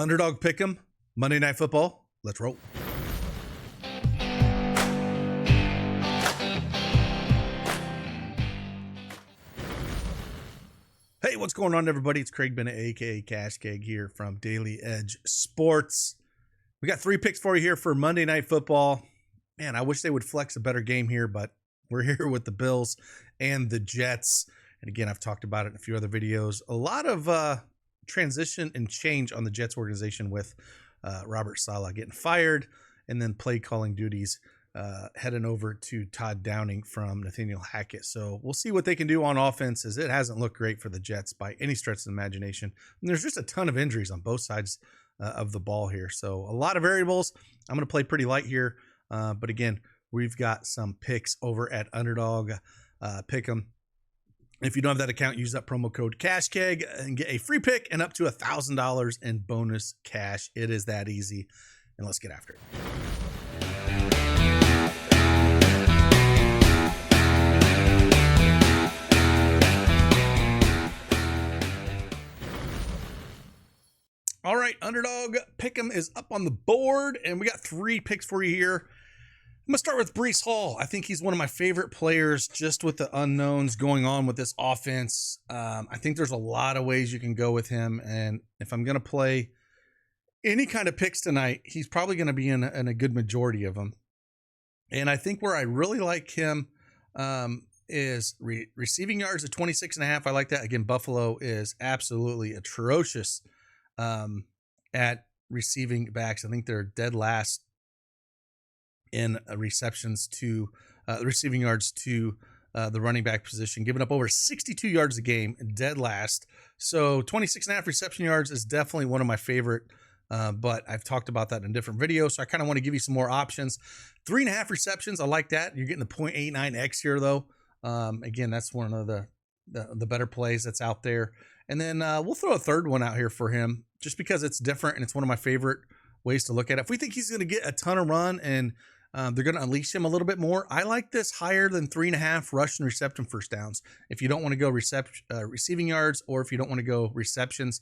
Underdog Pick'em, Monday Night Football. Let's roll. Hey, what's going on, everybody? It's Craig Bennett, aka Cash Keg, here from Daily Edge Sports. We got 3 picks for you here for Monday Night Football. Man, I wish they would flex a better game here, but we're here with the Bills and the Jets. And again, I've talked about it in a few other videos. A lot of transition and change on the Jets organization with Robert Saleh getting fired, and then play calling duties heading over to Todd Downing from Nathaniel Hackett. So we'll see what they can do on offense, as it hasn't looked great for the Jets by any stretch of the imagination. And there's just a ton of injuries on both sides of the ball here. So a lot of variables. I'm going to play pretty light here. But again, we've got some picks over at Underdog. Pick 'em. If you don't have that account, use that promo code CashKeg and get a free pick and up to $1,000 in bonus cash. It is that easy. And let's get after it. All right, Underdog Pick'em is up on the board, and we got 3 picks for you here. I'm going to start with Breece Hall. I think he's one of my favorite players, just with the unknowns going on with this offense. I think there's a lot of ways you can go with him, and if I'm going to play any kind of picks tonight, he's probably going to be in a good majority of them. And I think where I really like him is receiving yards at 26.5. I like that. Again, Buffalo is absolutely atrocious at receiving backs. I think they're dead last in receptions to receiving yards to the running back position, giving up over 62 yards a game, dead last. So 26.5 reception yards is definitely one of my favorite, but I've talked about that in different videos, so I kind of want to give you some more options. 3.5 receptions, I like that. You're getting the 0.89x here, though. Again, that's one of the better plays that's out there. And then we'll throw a third one out here for him, just because it's different and it's one of my favorite ways to look at it. If we think he's going to get a ton of run and they're going to unleash him a little bit more, I like this higher than 3.5 rush and reception first downs. If you don't want to go receiving yards, or if you don't want to go receptions,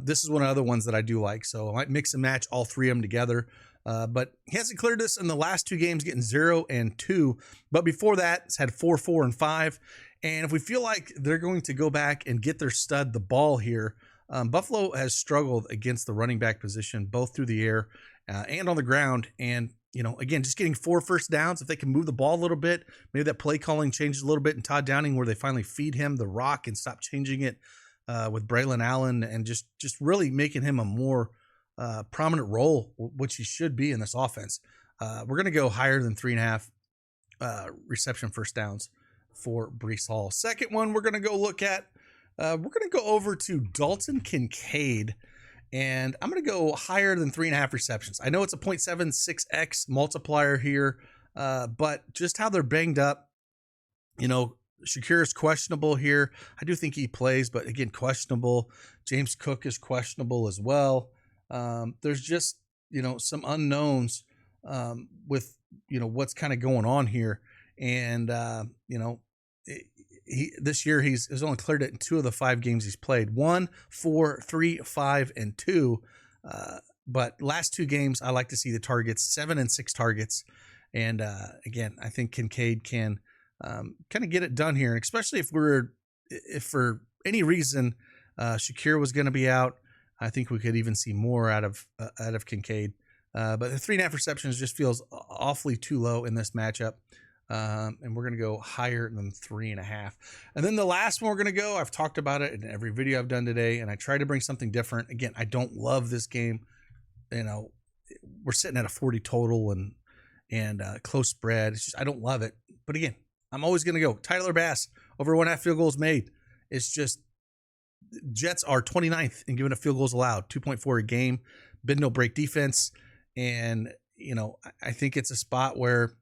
this is one of the other ones that I do like. So I might mix and match all 3 of them together. But he hasn't cleared this in the last 2 games, getting 0 and 2. But before that, it's had 4, 4, and 5. And if we feel like they're going to go back and get their stud the ball here, Buffalo has struggled against the running back position, both through the air and on the ground. And, you know, again, just getting 4 first downs, if they can move the ball a little bit, maybe that play calling changes a little bit in Todd Downing, where they finally feed him the rock and stop changing it with Braylon Allen, and just really making him a more prominent role, which he should be in this offense. We're going to go higher than 3.5 reception first downs for Breece Hall. Second one we're going to go look at, we're going to go over to Dalton Kincaid, and I'm going to go higher than 3.5 receptions. I know it's a 0.76x multiplier here, but just how they're banged up, you know, Shakir is questionable here. I do think he plays, but again, questionable. James Cook is questionable as well. There's just, you know, some unknowns with, you know, what's kind of going on here. And, you know, this year he's only cleared it in 2 of the 5 games he's played. 1, 4, 3, 5, and 2. But last 2 games, I like to see the targets, 7 and 6 targets. And again, I think Kincaid can kind of get it done here. And especially if for any reason Shakir was going to be out, I think we could even see more out of Kincaid. But the 3.5 receptions just feels awfully too low in this matchup. And we're going to go higher than 3.5. And then the last one we're going to go, I've talked about it in every video I've done today, and I try to bring something different. Again, I don't love this game. You know, we're sitting at a 40 total and close spread. It's just, I don't love it. But again, I'm always going to go Tyler Bass over 1.5 field goals made. It's just, Jets are 29th in giving up field goals allowed, 2.4 a game, bend no break defense. And, you know, I think it's a spot where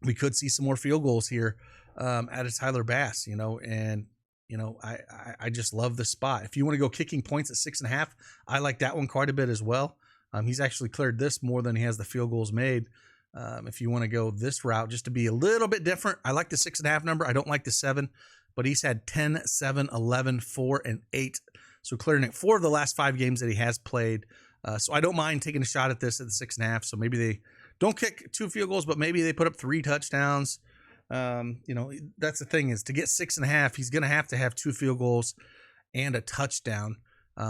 we could see some more field goals here out of Tyler Bass, you know, and, you know, I just love the spot. If you want to go kicking points at 6.5, I like that one quite a bit as well. He's actually cleared this more than he has the field goals made. If you want to go this route, just to be a little bit different, I like the 6.5 number. I don't like the 7, but he's had 10, 7, 11, 4, and 8 So clearing it 4 of the last 5 games that he has played. So I don't mind taking a shot at this at the 6.5. So maybe they don't kick 2 field goals, but maybe they put up 3 touchdowns. That's the thing, is to get 6.5, he's going to have 2 field goals and a touchdown,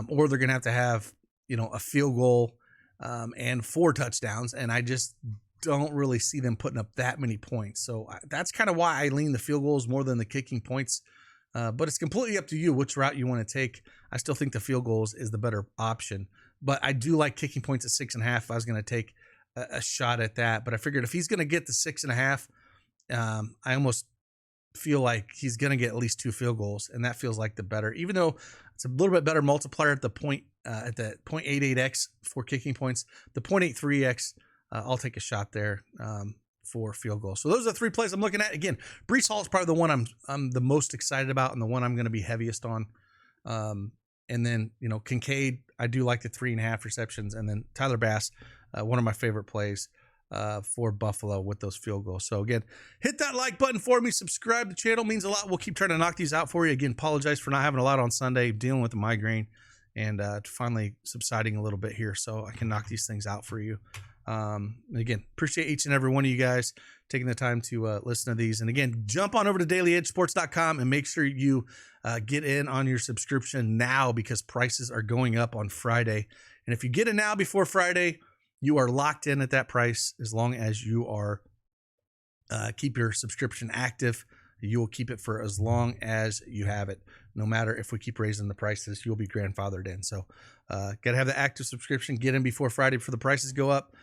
or they're going to have, a field goal and 4 touchdowns. And I just don't really see them putting up that many points. So that's kind of why I lean the field goals more than the kicking points. But it's completely up to you which route you want to take. I still think the field goals is the better option, but I do like kicking points at 6.5. If I was going to take a shot at that, but I figured if he's going to get the 6.5, I almost feel like he's going to get at least 2 field goals, and that feels like the better, even though it's a little bit better multiplier at the 0.88x for kicking points, the 0.83x. I'll take a shot there for field goal. So those are the 3 plays I'm looking at. Again, Breece Hall is probably the one I'm the most excited about and the one I'm going to be heaviest on. And then, Kincaid, I do like the 3.5 receptions. And then Tyler Bass, one of my favorite plays for Buffalo with those field goals. So again, hit that like button for me. Subscribe to the channel, means a lot. We'll keep trying to knock these out for you. Again, apologize for not having a lot on Sunday, dealing with the migraine, and finally subsiding a little bit here so I can knock these things out for you. Again, appreciate each and every one of you guys taking the time to listen to these. And again, jump on over to dailyedgesports.com and make sure you get in on your subscription now, because prices are going up on Friday. And if you get it now before Friday, you are locked in at that price as long as you are keep your subscription active. You will keep it for as long as you have it. No matter if we keep raising the prices, you'll be grandfathered in. So got to have the active subscription. Get in before Friday before the prices go up.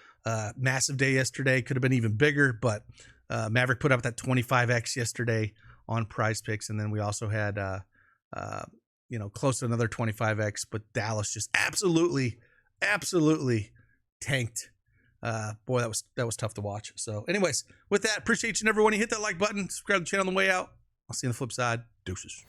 Massive day yesterday. Could have been even bigger, but Maverick put up that 25x yesterday on PrizePicks, and then we also had close to another 25x, but Dallas just absolutely tanked. Boy, that was tough to watch. So anyways, with that, appreciate each and every one. You hit that like button, subscribe to the channel on the way out. I'll see you on the flip side. Deuces.